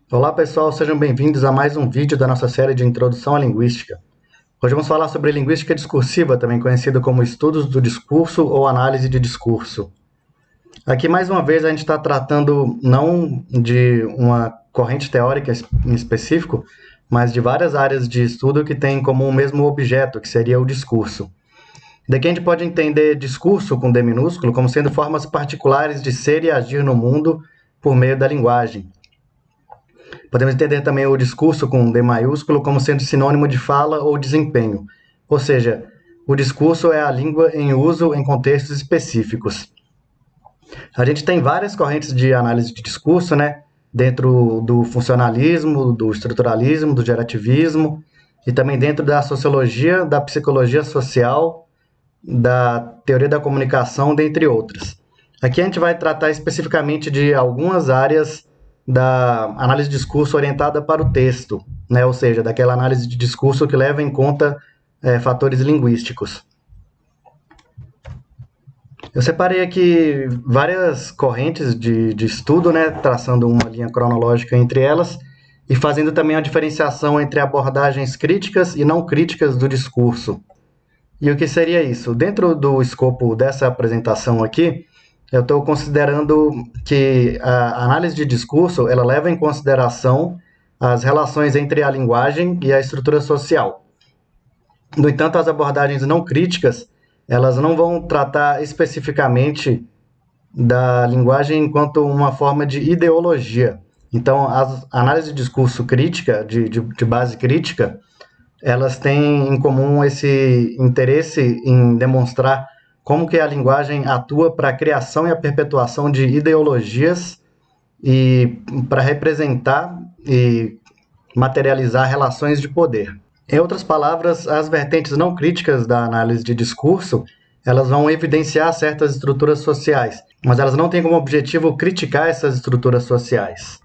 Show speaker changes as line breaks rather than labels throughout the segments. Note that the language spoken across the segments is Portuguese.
Olá pessoal, sejam bem-vindos a mais um vídeo da nossa série de Introdução à Linguística. Hoje vamos falar sobre linguística discursiva, também conhecida como estudos do discurso ou análise de discurso. Aqui mais uma vez a gente está tratando não de uma corrente teórica em específico, mas de várias áreas de estudo que têm como o mesmo objeto, que seria o discurso. Daqui a gente pode entender discurso com D minúsculo como sendo formas particulares de ser e agir no mundo por meio da linguagem. Podemos entender também o discurso com D maiúsculo como sendo sinônimo de fala ou desempenho, ou seja, o discurso é a língua em uso em contextos específicos. A gente tem várias correntes de análise de discurso, né? Dentro do funcionalismo, do estruturalismo, do gerativismo, e também dentro da sociologia, da psicologia social, da teoria da comunicação, dentre outras. Aqui a gente vai tratar especificamente de algumas áreas da análise de discurso orientada para o texto, né? Ou seja, daquela análise de discurso que leva em conta fatores linguísticos. Eu separei aqui várias correntes de estudo, né? Traçando uma linha cronológica entre elas e fazendo também a diferenciação entre abordagens críticas e não críticas do discurso. E o que seria isso? Dentro do escopo dessa apresentação aqui, eu estou considerando que a análise de discurso ela leva em consideração as relações entre a linguagem e a estrutura social. No entanto, as abordagens não críticas elas não vão tratar especificamente da linguagem enquanto uma forma de ideologia. Então, a análise de discurso crítica, de base crítica, elas têm em comum esse interesse em demonstrar como que a linguagem atua para a criação e a perpetuação de ideologias e para representar e materializar relações de poder. Em outras palavras, as vertentes não críticas da análise de discurso, elas vão evidenciar certas estruturas sociais, mas elas não têm como objetivo criticar essas estruturas sociais.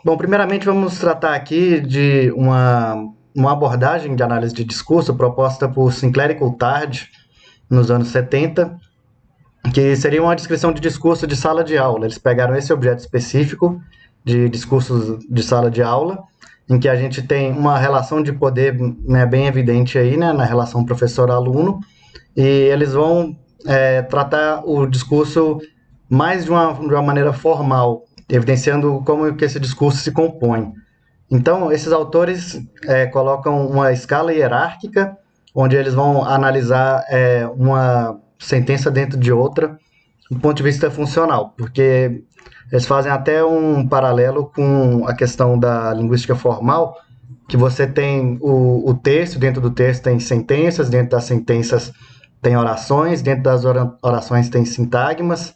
Bom, primeiramente vamos tratar aqui de uma abordagem de análise de discurso proposta por Sinclair e Coulthard nos anos 70, que seria uma descrição de discurso de sala de aula. Eles pegaram esse objeto específico de discursos de sala de aula, em que a gente tem uma relação de poder, né, bem evidente aí, né, na relação professor-aluno, e eles vão tratar o discurso mais de uma maneira formal, evidenciando como que esse discurso se compõe. Então, esses autores colocam uma escala hierárquica, onde eles vão analisar uma sentença dentro de outra, do ponto de vista funcional, porque eles fazem até um paralelo com a questão da linguística formal, que você tem o texto, dentro do texto tem sentenças, dentro das sentenças tem orações, dentro das orações tem sintagmas,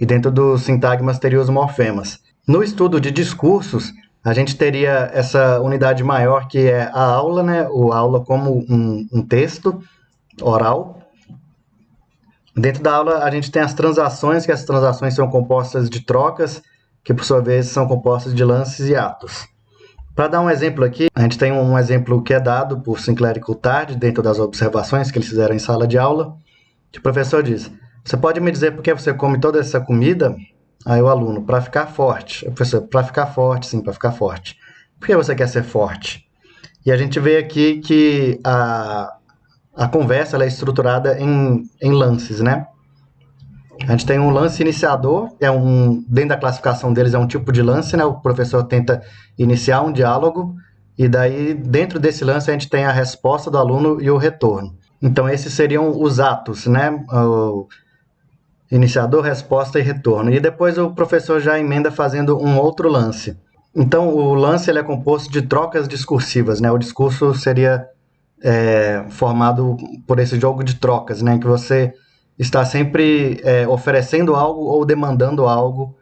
e dentro dos sintagmas teria os morfemas. No estudo de discursos, a gente teria essa unidade maior que é a aula, né? A aula como um texto oral. Dentro da aula, a gente tem as transações, que as transações são compostas de trocas, que por sua vez são compostas de lances e atos. Para dar um exemplo aqui, a gente tem um exemplo que é dado por Sinclair e Coulthard, dentro das observações que eles fizeram em sala de aula, que o professor diz: você pode me dizer por que você come toda essa comida? Aí o aluno: para ficar forte. O professor: para ficar forte, sim, para ficar forte. Por que você quer ser forte? E a gente vê aqui que a conversa ela é estruturada em lances, né? A gente tem um lance iniciador, dentro da classificação deles é um tipo de lance, né? O professor tenta iniciar um diálogo e daí dentro desse lance a gente tem a resposta do aluno e o retorno. Então esses seriam os atos, né? O iniciador, resposta e retorno. E depois o professor já emenda fazendo um outro lance. Então o lance ele é composto de trocas discursivas, né? O discurso seria formado por esse jogo de trocas, né? Em que você está sempre oferecendo algo ou demandando algo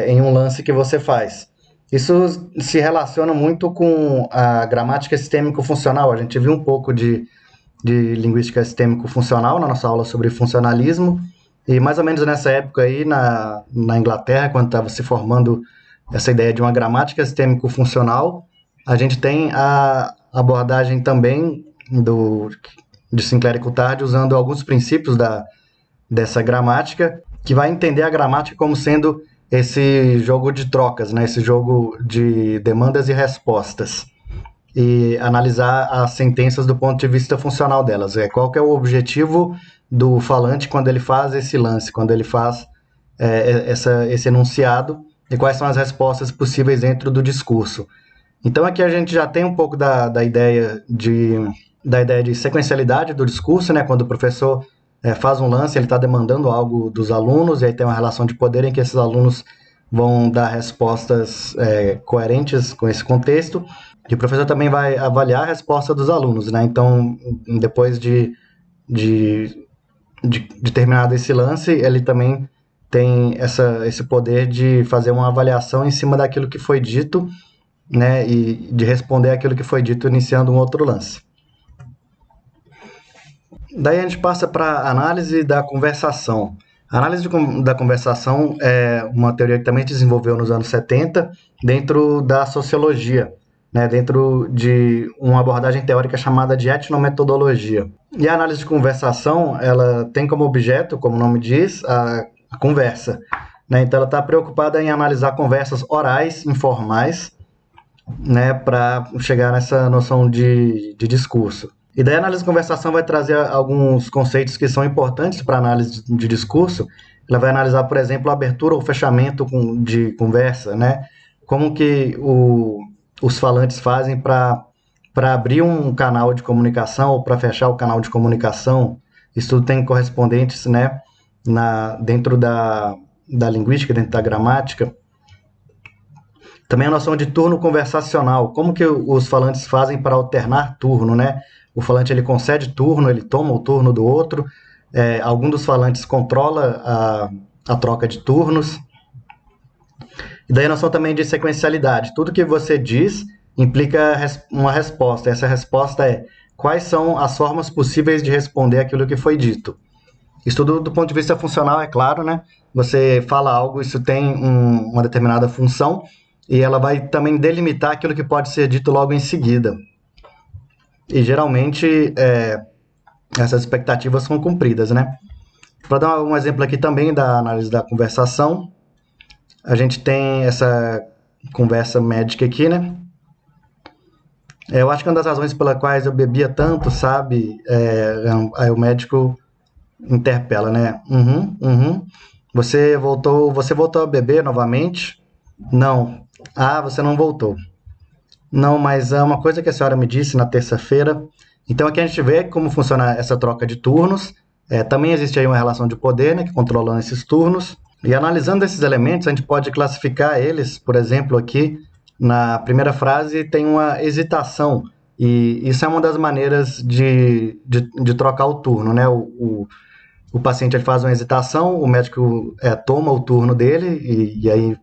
em um lance que você faz. Isso se relaciona muito com a gramática sistêmico-funcional. A gente viu um pouco de linguística sistêmico-funcional na nossa aula sobre funcionalismo, e mais ou menos nessa época aí, na Inglaterra, quando estava se formando essa ideia de uma gramática sistêmico-funcional, a gente tem a abordagem também de Sinclair e Coulthard usando alguns princípios dessa gramática, que vai entender a gramática como sendo esse jogo de trocas, né? Esse jogo de demandas e respostas. E analisar as sentenças do ponto de vista funcional delas. Qual que é o objetivo do falante quando ele faz esse lance, quando ele faz esse enunciado, e quais são as respostas possíveis dentro do discurso. Então aqui a gente já tem um pouco da ideia de sequencialidade do discurso, né? Quando o professor faz um lance, ele está demandando algo dos alunos, e aí tem uma relação de poder em que esses alunos vão dar respostas coerentes com esse contexto, e o professor também vai avaliar a resposta dos alunos, né? Então, depois de terminado esse lance, ele também tem esse poder de fazer uma avaliação em cima daquilo que foi dito, né? E de responder aquilo que foi dito iniciando um outro lance. Daí a gente passa para a análise da conversação. A análise da conversação é uma teoria que também se desenvolveu nos anos 70 dentro da sociologia, né, dentro de uma abordagem teórica chamada de etnometodologia. E a análise de conversação, ela tem como objeto, como o nome diz, a conversa. Né? Então, ela está preocupada em analisar conversas orais, informais, né, para chegar nessa noção de discurso. E daí a análise de conversação vai trazer alguns conceitos que são importantes para a análise de discurso. Ela vai analisar, por exemplo, a abertura ou fechamento de conversa, né? Como que os falantes fazem para abrir um canal de comunicação ou para fechar o canal de comunicação. Isso tudo tem correspondentes, né, dentro da linguística, dentro da gramática. Também a noção de turno conversacional, como que os falantes fazem para alternar turno, né? O falante ele concede turno, ele toma o turno do outro, algum dos falantes controla a troca de turnos. E daí a noção também de sequencialidade, tudo que você diz implica uma resposta, essa resposta é quais são as formas possíveis de responder aquilo que foi dito. Isso tudo do ponto de vista funcional, é claro, né? Você fala algo, isso tem uma determinada função, e ela vai também delimitar aquilo que pode ser dito logo em seguida. E geralmente essas expectativas são cumpridas, né? Para dar um exemplo aqui também da análise da conversação, a gente tem essa conversa médica aqui, né? Eu acho que uma das razões pelas quais eu bebia tanto, sabe? Aí o médico interpela, né? Você voltou a beber novamente? Não. Ah, você não voltou. Não, mas é uma coisa que a senhora me disse na terça-feira. Então aqui a gente vê como funciona essa troca de turnos. Também existe aí uma relação de poder, né, que controla esses turnos. E analisando esses elementos, a gente pode classificar eles, por exemplo, aqui na primeira frase tem uma hesitação. E isso é uma das maneiras de trocar o turno, né? O paciente ele faz uma hesitação, o médico toma o turno dele e aí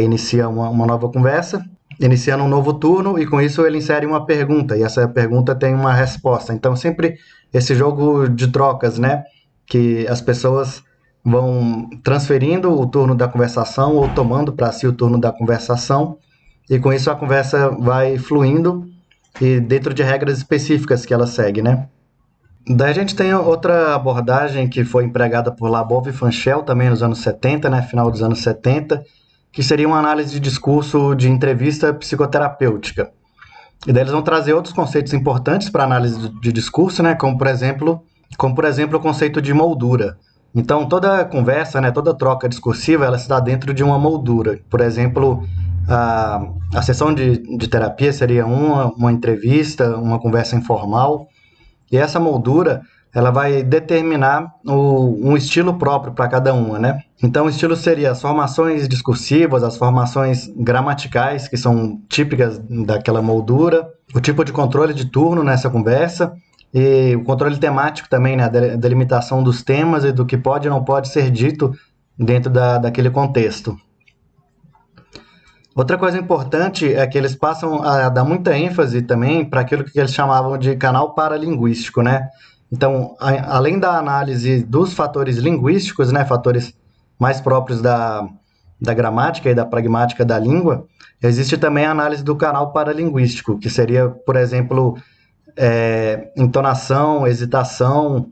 inicia uma nova conversa, iniciando um novo turno, e com isso ele insere uma pergunta, e essa pergunta tem uma resposta. Então, sempre esse jogo de trocas, né? Que as pessoas vão transferindo o turno da conversação ou tomando para si o turno da conversação, e com isso a conversa vai fluindo e dentro de regras específicas que ela segue, né? Daí a gente tem outra abordagem que foi empregada por Labov e Fanchel também nos anos 70, né, final dos anos 70, que seria uma análise de discurso de entrevista psicoterapêutica. E daí eles vão trazer outros conceitos importantes para análise de discurso, né, como por exemplo o conceito de moldura. Então toda conversa, né, toda troca discursiva, ela se dá dentro de uma moldura. Por exemplo, a sessão de terapia seria uma entrevista, uma conversa informal. E essa moldura, ela vai determinar um estilo próprio para cada uma, né? Então, o estilo seria as formações discursivas, as formações gramaticais, que são típicas daquela moldura, o tipo de controle de turno nessa conversa, e o controle temático também, né? A delimitação dos temas e do que pode e não pode ser dito dentro daquele contexto. Outra coisa importante é que eles passam a dar muita ênfase também para aquilo que eles chamavam de canal paralinguístico, né? Então, além da análise dos fatores linguísticos, né, fatores mais próprios da gramática e da pragmática da língua, existe também a análise do canal paralinguístico, que seria, por exemplo, entonação, hesitação,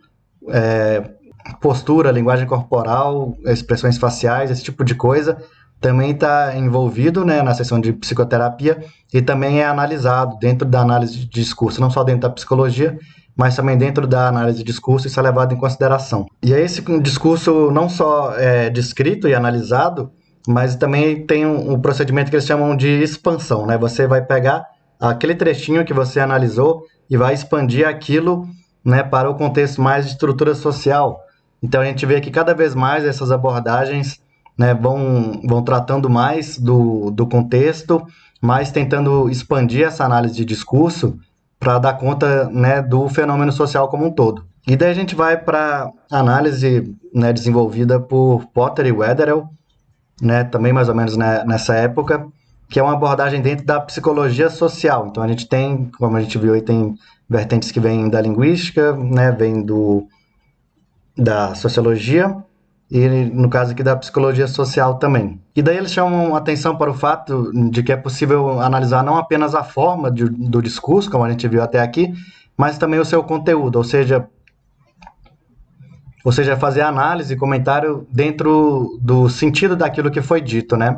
postura, linguagem corporal, expressões faciais, esse tipo de coisa, também está envolvido, né, na sessão de psicoterapia e também é analisado dentro da análise de discurso, não só dentro da psicologia, mas também dentro da análise de discurso, isso é levado em consideração. E aí esse discurso não só é descrito e analisado, mas também tem um procedimento que eles chamam de expansão, né? Você vai pegar aquele trechinho que você analisou e vai expandir aquilo, né, para o contexto mais de estrutura social. Então a gente vê que cada vez mais essas abordagens, né, vão tratando mais do contexto, mais tentando expandir essa análise de discurso para dar conta, né, do fenômeno social como um todo. E daí a gente vai para a análise, né, desenvolvida por Potter e Wetherell, né, também mais ou menos, né, nessa época, que é uma abordagem dentro da psicologia social. Então a gente tem, como a gente viu aí, tem vertentes que vêm da linguística, né, vêm da sociologia e, no caso aqui, da psicologia social também. E daí eles chamam atenção para o fato de que é possível analisar não apenas a forma do discurso, como a gente viu até aqui, mas também o seu conteúdo, ou seja, fazer análise e comentário dentro do sentido daquilo que foi dito, né?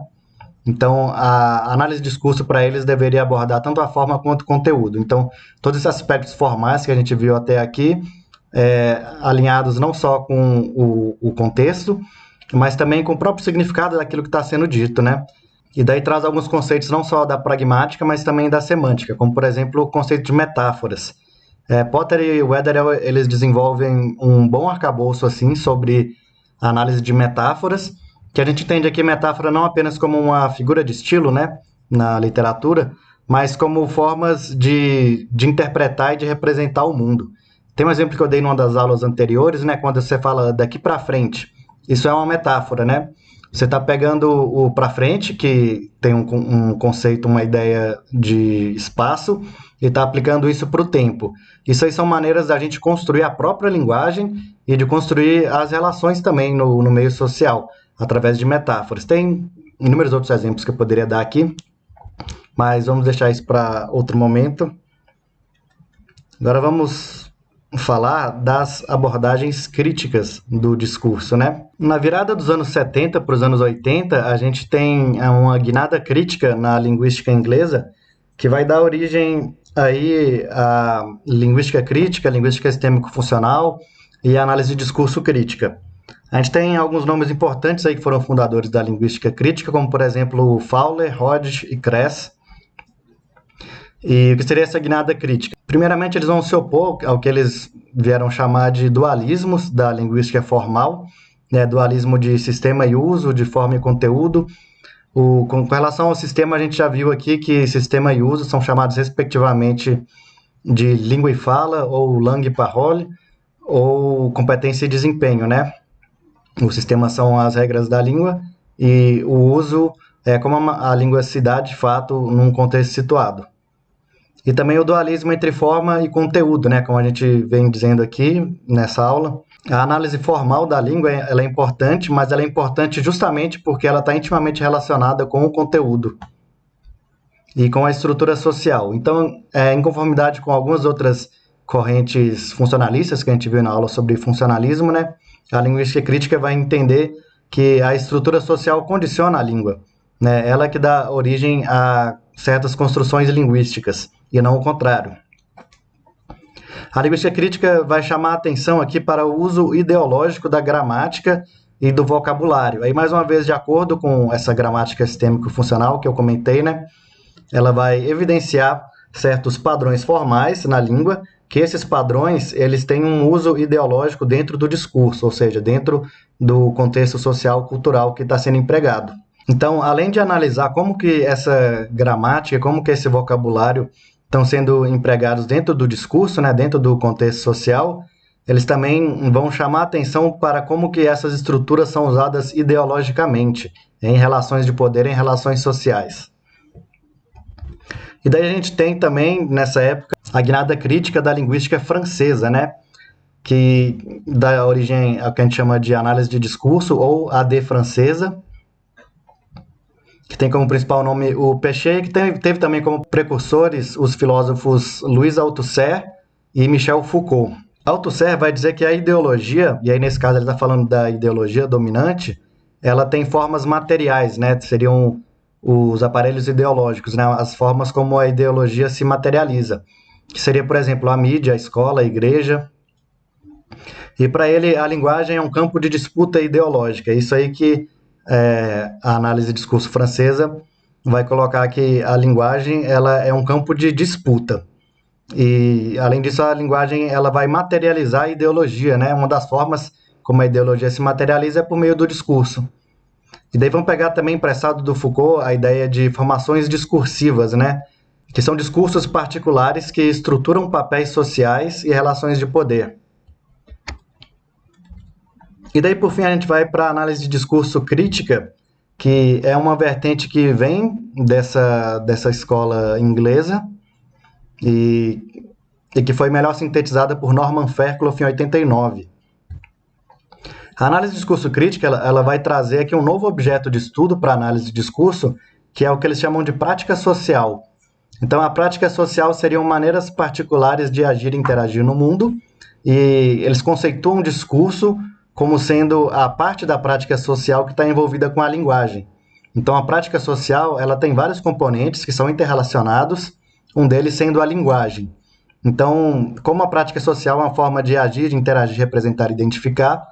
Então, a análise de discurso para eles deveria abordar tanto a forma quanto o conteúdo. Então, todos esses aspectos formais que a gente viu até aqui, alinhados não só com o contexto, mas também com o próprio significado daquilo que está sendo dito, né? E daí traz alguns conceitos não só da pragmática, mas também da semântica, como, por exemplo, o conceito de metáforas. Potter e Wetherell, eles desenvolvem um bom arcabouço assim, sobre a análise de metáforas, que a gente entende aqui metáfora não apenas como uma figura de estilo, né, na literatura, mas como formas de interpretar e de representar o mundo. Tem um exemplo que eu dei numa das aulas anteriores, né, quando você fala daqui para frente. Isso é uma metáfora, né? Você está pegando o para frente, que tem um conceito, uma ideia de espaço, e está aplicando isso para o tempo. Isso aí são maneiras da gente construir a própria linguagem e de construir as relações também no meio social, através de metáforas. Tem inúmeros outros exemplos que eu poderia dar aqui, mas vamos deixar isso para outro momento. Agora vamos falar das abordagens críticas do discurso, né? Na virada dos anos 70 para os anos 80, a gente tem uma guinada crítica na linguística inglesa que vai dar origem aí à linguística crítica, linguística sistêmico-funcional e a análise de discurso crítica. A gente tem alguns nomes importantes aí que foram fundadores da linguística crítica, como, por exemplo, Fowler, Hodge e Kress. E o que seria essa guinada crítica? Primeiramente, eles vão se opor ao que eles vieram chamar de dualismos da linguística formal, né? Dualismo de sistema e uso, de forma e conteúdo. Com relação ao sistema, a gente já viu aqui que sistema e uso são chamados respectivamente de língua e fala, ou langue e parole, ou competência e desempenho, né? O sistema são as regras da língua e o uso é como a língua se dá de fato num contexto situado. E também o dualismo entre forma e conteúdo, né? Como a gente vem dizendo aqui nessa aula. A análise formal da língua ela é importante, mas ela é importante justamente porque ela está intimamente relacionada com o conteúdo e com a estrutura social. Então, em conformidade com algumas outras correntes funcionalistas que a gente viu na aula sobre funcionalismo, né? A linguística crítica vai entender que a estrutura social condiciona a língua, né? Ela que dá origem a certas construções linguísticas, e não o contrário. A linguística crítica vai chamar a atenção aqui para o uso ideológico da gramática e do vocabulário. Aí, mais uma vez, de acordo com essa gramática sistêmico-funcional que eu comentei, né? Ela vai evidenciar certos padrões formais na língua, que esses padrões eles têm um uso ideológico dentro do discurso, ou seja, dentro do contexto social cultural que está sendo empregado. Então, além de analisar como que essa gramática, como que esse vocabulário estão sendo empregados dentro do discurso, né, dentro do contexto social, eles também vão chamar a atenção para como que essas estruturas são usadas ideologicamente em relações de poder, em relações sociais. E daí a gente tem também, nessa época, a guinada crítica da linguística francesa, né? Que dá origem ao que a gente chama de análise de discurso, ou AD francesa, que tem como principal nome o Péchet, que teve também como precursores os filósofos Louis Althusser e Michel Foucault. Althusser vai dizer que a ideologia, e aí nesse caso ele está falando da ideologia dominante, ela tem formas materiais, né? Seriam os aparelhos ideológicos, né? As formas como a ideologia se materializa, que seria, por exemplo, a mídia, a escola, a igreja. E para ele, a linguagem é um campo de disputa ideológica. É isso aí que a análise de discurso francesa vai colocar que a linguagem ela é um campo de disputa. E, além disso, a linguagem ela vai materializar a ideologia, né? Uma das formas como a ideologia se materializa é por meio do discurso. E daí vamos pegar também emprestado do Foucault a ideia de formações discursivas, né? Que são discursos particulares que estruturam papéis sociais e relações de poder. E daí, por fim, a gente vai para a análise de discurso crítica, que é uma vertente que vem dessa escola inglesa e que foi melhor sintetizada por Norman Fairclough em 89. A análise de discurso crítica ela vai trazer aqui um novo objeto de estudo para análise de discurso, que é o que eles chamam de prática social. Então, a prática social seriam maneiras particulares de agir e interagir no mundo, e eles conceituam o discurso como sendo a parte da prática social que está envolvida com a linguagem. Então, a prática social ela tem vários componentes que são interrelacionados, um deles sendo a linguagem. Então, como a prática social é uma forma de agir, de interagir, representar e identificar,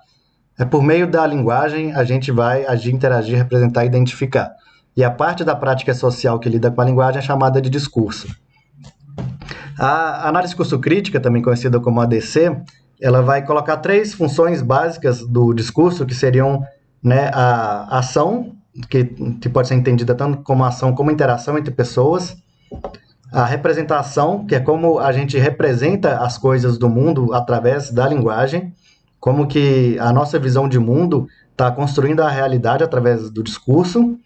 por meio da linguagem a gente vai agir, interagir, representar e identificar. E a parte da prática social que lida com a linguagem é chamada de discurso. A análise de discurso crítica, também conhecida como ADC, ela vai colocar 3 funções básicas do discurso, que seriam, né, a ação, que pode ser entendida tanto como ação como interação entre pessoas, a representação, que é como a gente representa as coisas do mundo através da linguagem, como que a nossa visão de mundo está construindo a realidade através do discurso,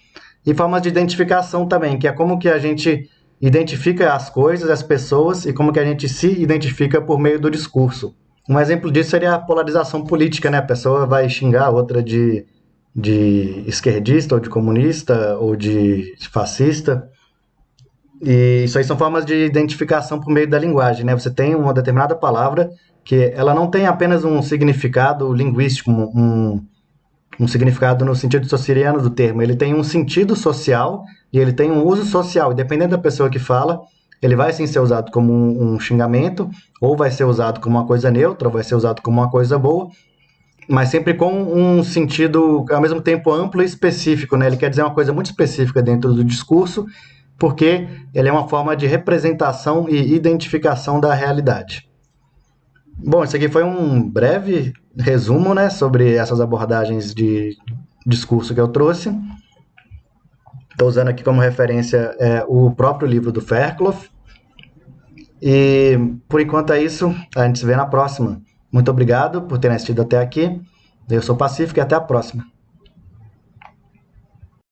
e formas de identificação também, que é como que a gente identifica as coisas, as pessoas, e como que a gente se identifica por meio do discurso. Um exemplo disso seria a polarização política, né? A pessoa vai xingar a outra de esquerdista, ou de comunista, ou de fascista. E isso aí são formas de identificação por meio da linguagem, né? Você tem uma determinada palavra que ela não tem apenas um significado linguístico, um significado no sentido sociriano do termo. Ele tem um sentido social e ele tem um uso social. E dependendo da pessoa que fala, ele vai sim ser usado como um xingamento, ou vai ser usado como uma coisa neutra, ou vai ser usado como uma coisa boa, mas sempre com um sentido, ao mesmo tempo, amplo e específico, né? Ele quer dizer uma coisa muito específica dentro do discurso, porque ele é uma forma de representação e identificação da realidade. Bom, isso aqui foi um breve resumo, né, sobre essas abordagens de discurso que eu trouxe. Estou usando aqui como referência o próprio livro do Fairclough. E, por enquanto, é isso. A gente se vê na próxima. Muito obrigado por terem assistido até aqui. Eu sou Pacífico e até a próxima.